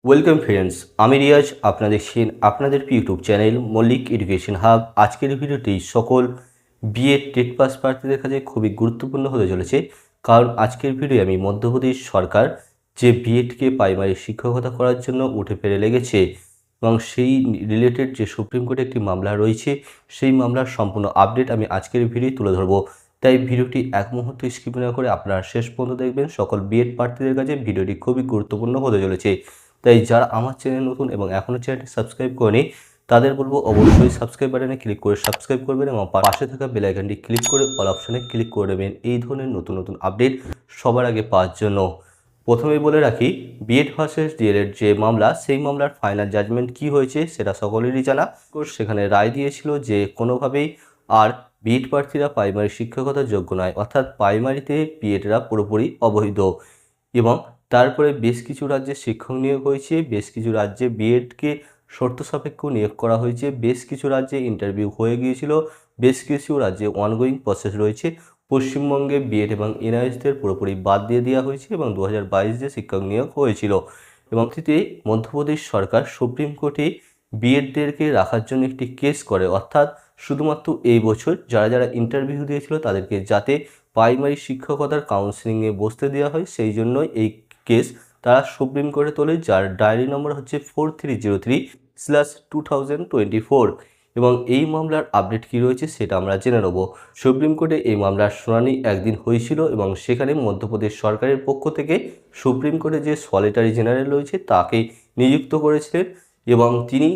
Welcome friends, আমি রিয়াজ। আপনারা দেখছেন আপনাদের YouTube channel Mallick education hub. আজকের ভিডিওটি সকল বিএড টেট পাস প্রার্থীদের কাছে খুবই গুরুত্বপূর্ণ হতে চলেছে, কারণ আজকের ভিডিও আমি মধ্যপ্রদেশ সরকার যে বিএডকে প্রাইমারি শিক্ষকতা করার জন্য উঠে পড়ে লেগেছে এবং সেই রিলেটেড যে সুপ্রিম কোর্টে একটি মামলা রয়েছে, সেই মামলার সম্পূর্ণ আপডেট আমি আজকের ভিডিও তুলে ধরবো। তাই ভিডিওটি এক মুহূর্ত স্কিপ না করে আপনারা শেষ পর্যন্ত দেখবেন। সকল বিএড প্রার্থীদের কাছে ভিডিওটি খুবই গুরুত্বপূর্ণ হতে চলেছে। তাই যারা আমার চ্যানেল নতুন এবং এখনও চ্যানেলটি সাবস্ক্রাইব করেনি তাদের বলবো অবশ্যই সাবস্ক্রাইব বাটনে ক্লিক করে সাবস্ক্রাইব করবেন এবং পাশে থাকা বেল আইকনটি ক্লিক করে অল অপশনে ক্লিক করে দেবেন এই ধরনের নতুন নতুন আপডেট সবার আগে পাওয়ার জন্য। প্রথমেই বলে রাখি, বিএড ভার্সেস ডিএলএড যে মামলা, সেই মামলার ফাইনাল জাজমেন্ট কি হয়েছে সেটা সকলেরই জানা। সেখানে রায় দিয়েছিল যে কোনোভাবেই আর বিএড প্রার্থীরা প্রাইমারি শিক্ষকতার যোগ্য নয়, অর্থাৎ প্রাইমারিতে বিএডরা পুরোপুরি অবৈধ। এবং তারপরে বেশ কিছু রাজ্যে শিক্ষক নিয়োগ হয়েছে, বেশ কিছু রাজ্যে বিএডকে শর্ত সাপেক্ষ নিয়োগ করা হয়েছে, বেশ কিছু রাজ্যে ইন্টারভিউ হয়ে গিয়েছিল, বেশ কিছু রাজ্যে অনগোয়িং প্রসেস রয়েছে। পশ্চিমবঙ্গে বিএড এবং এনআইএসদের পুরোপুরি বাদ দিয়ে দেওয়া হয়েছে এবং 2022 যে শিক্ষক নিয়োগ হয়েছিল। এবং এতে মধ্যপ্রদেশ সরকার সুপ্রিম কোর্টে বিএডদেরকে রাখার জন্য একটি কেস করে, অর্থাৎ শুধুমাত্র এই বছর যারা যারা ইন্টারভিউ দিয়েছিল তাদেরকে যাতে প্রাইমারি শিক্ষকতার কাউন্সিলিংয়ে বসতে দেওয়া হয়, সেই জন্যই এই কেস তারা সুপ্রিম কোর্টে তোলে, যার ডায়েরি নম্বর হচ্ছে 4303/2024। এবং এই মামলার আপডেট কী রয়েছে সেটা আমরা জেনে নেব। সুপ্রিম কোর্টে এই মামলার শুনানি একদিন হয়েছিল এবং সেখানে মধ্যপ্রদেশ সরকারের পক্ষ থেকে সুপ্রিম কোর্টে যে সলিটারি জেনারেল রয়েছে তাকে নিযুক্ত করেছিলেন এবং তিনি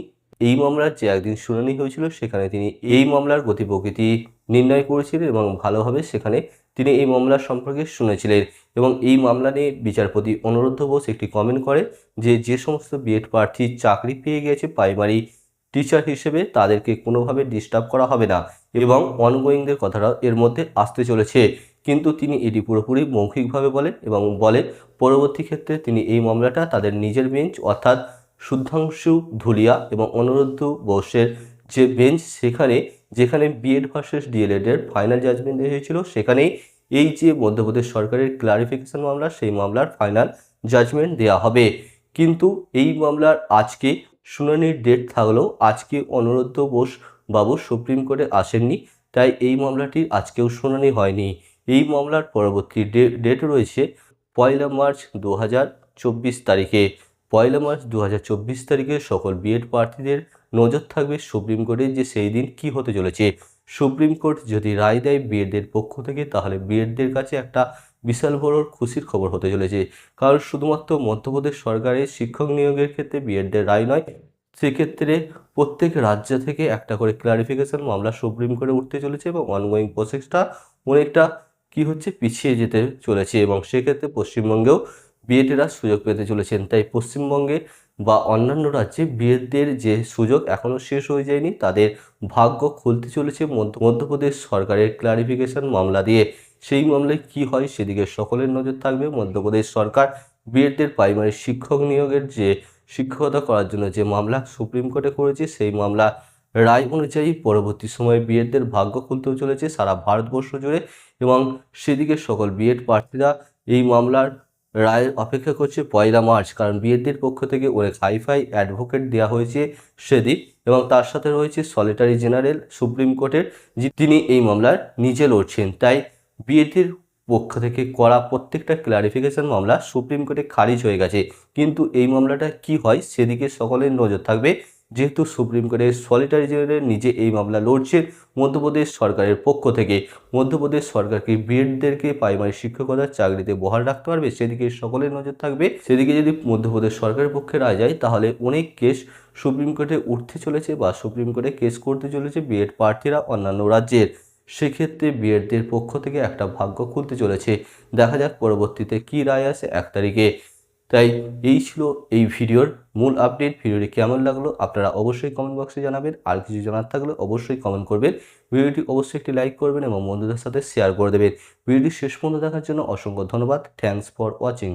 এই মামলার যে একদিন শুনানি হয়েছিল সেখানে তিনি এই মামলার গতি প্রকৃতি নির্ণয় করেছিলেন এবং ভালোভাবে সেখানে তিনি এই মামলার সম্পর্কে শুনেছিলেন। এবং এই মামলা নিয়ে বিচারপতি অনুরুদ্ধ বোস একটি কমেন্ট করে যে সমস্ত বিএড প্রার্থী চাকরি পেয়ে গেছে প্রাইমারি টিচার হিসেবে তাদেরকে কোনোভাবে ডিস্টার্ব করা হবে না এবং অনগোয়িংদের কথাটাও এর মধ্যে আসতে চলেছে। কিন্তু তিনি এটি পুরোপুরি মৌখিকভাবে বলেন এবং বলেন পরবর্তী ক্ষেত্রে তিনি এই মামলাটা তাদের নিজের বেঞ্চ অর্থাৎ সুধাংশু ধুলিয়া এবং অনুরুদ্ধ বোসের যে বেঞ্চ, যেখানে বিএড ভার্সেস ডিএলএডের ফাইনাল জাজমেন্ট হয়েছিল, সেখানেই এই যে মধ্যপ্রদেশ সরকারের ক্লারিফিকেশন মামলা, সেই মামলার ফাইনাল জাজমেন্ট দেওয়া হবে। কিন্তু এই মামলার আজকে শুনানির ডেট থাকলেও আজকে অনুরুদ্ধ বোস বাবু সুপ্রিম কোর্টে আসেননি, তাই এই মামলাটির আজকেও শুনানি হয়নি। এই মামলার পরবর্তী ডেট রয়েছে 1 মার্চ 2024 তারিখে। 1 মার্চ 2024 তারিখে সকল বিএড প্রার্থীদের নজর থাকবে সুপ্রিম কোর্টে যে সেই দিন কি হতে চলেছে। সুপ্রিম কোর্ট যদি রায় দেয় বিএডদের পক্ষ থেকে, তাহলে বিএডদের কাছে একটা বিশাল বড় খুশির খবর হতে চলেছে, কারণ শুধুমাত্র মধ্যপ্রদেশ সরকারের শিক্ষক নিয়োগের ক্ষেত্রে বিএডদের রায় নয়, সেক্ষেত্রে প্রত্যেক রাজ্য থেকে একটা করে ক্লারিফিকেশন মামলা সুপ্রিম কোর্টে উঠতে চলেছে এবং অনগোয়িং প্রসেসটা অনেকটা পিছিয়ে যেতে চলেছে এবং সেক্ষেত্রে পশ্চিমবঙ্গেও বিএডরা সুযোগ পেতে চলেছেন। তাই পশ্চিমবঙ্গে বা অন্যান্য রাজ্যে বিএডদের যে সুযোগ এখনও শেষ হয়ে যায়নি, তাদের ভাগ্য খুলতে চলেছে মধ্যপ্রদেশ সরকারের ক্লারিফিকেশন মামলা দিয়ে। সেই মামলায় কি হয় সেদিকে সকলের নজর থাকবে। মধ্যপ্রদেশ সরকার বিএডদের প্রাইমারি শিক্ষক নিয়োগের যে শিক্ষকতা করার জন্য যে মামলা সুপ্রিম কোর্টে করেছে, সেই মামলা রায় অনুযায়ী পরবর্তী সময়ে বিএডদের ভাগ্য খুলতেও চলেছে সারা ভারতবর্ষ জুড়ে এবং সেদিকে সকল বিএড প্রার্থীরা এই মামলার রায়ের অপেক্ষা করছে 1 মার্চ, কারণ বিএডদের পক্ষ থেকে অনেক হাইফাই অ্যাডভোকেট দেওয়া হয়েছে সেদিন এবং তার সাথে রয়েছে সলিটারি জেনারেল সুপ্রিম কোর্টের, তিনি এই মামলার নিজে লড়ছেন। তাই বিএডের পক্ষ থেকে করা প্রত্যেকটা ক্লারিফিকেশন মামলা সুপ্রিম কোর্টে খারিজ হয়ে গেছে, কিন্তু এই মামলাটা কি হয় সেদিকে সকলের নজর থাকবে, যেহেতু সুপ্রিম কোর্টের সলিটারি জেনারেল নিজে এই মামলা লড়ছেন মধ্যপ্রদেশ সরকারের পক্ষ থেকে। মধ্যপ্রদেশ সরকারকে বিএডদেরকে প্রাইমারি শিক্ষকতার চাকরিতে বহাল রাখতে পারবে সেদিকে সকলের নজর থাকবে। সেদিকে যদি মধ্যপ্রদেশ সরকারের পক্ষে রায় যায়, তাহলে অনেক কেস সুপ্রিম কোর্টে উঠতে চলেছে বা সুপ্রিম কোর্টে কেস করতে চলেছে বিএড প্রার্থীরা অন্যান্য রাজ্যের। সেক্ষেত্রে বিএডদের পক্ষ থেকে একটা ভাগ্য খুলতে চলেছে। দেখা যাক পরবর্তীতে কি রায় আসে 1 তারিখে। তাই এই ছিল এই ভিডিওর মূল আপডেট। ভিডিওটি কেমন লাগলো আপনারা অবশ্যই কমেন্ট বক্সে জানাবেন, আর কিছু জানার থাকলে অবশ্যই কমেন্ট করবেন। ভিডিওটি অবশ্যই একটি লাইক করবেন এবং বন্ধুদের সাথে শেয়ার করে দেবেন। ভিডিওটি শেষ পর্যন্ত দেখার জন্য অসংখ্য ধন্যবাদ। Thanks for watching.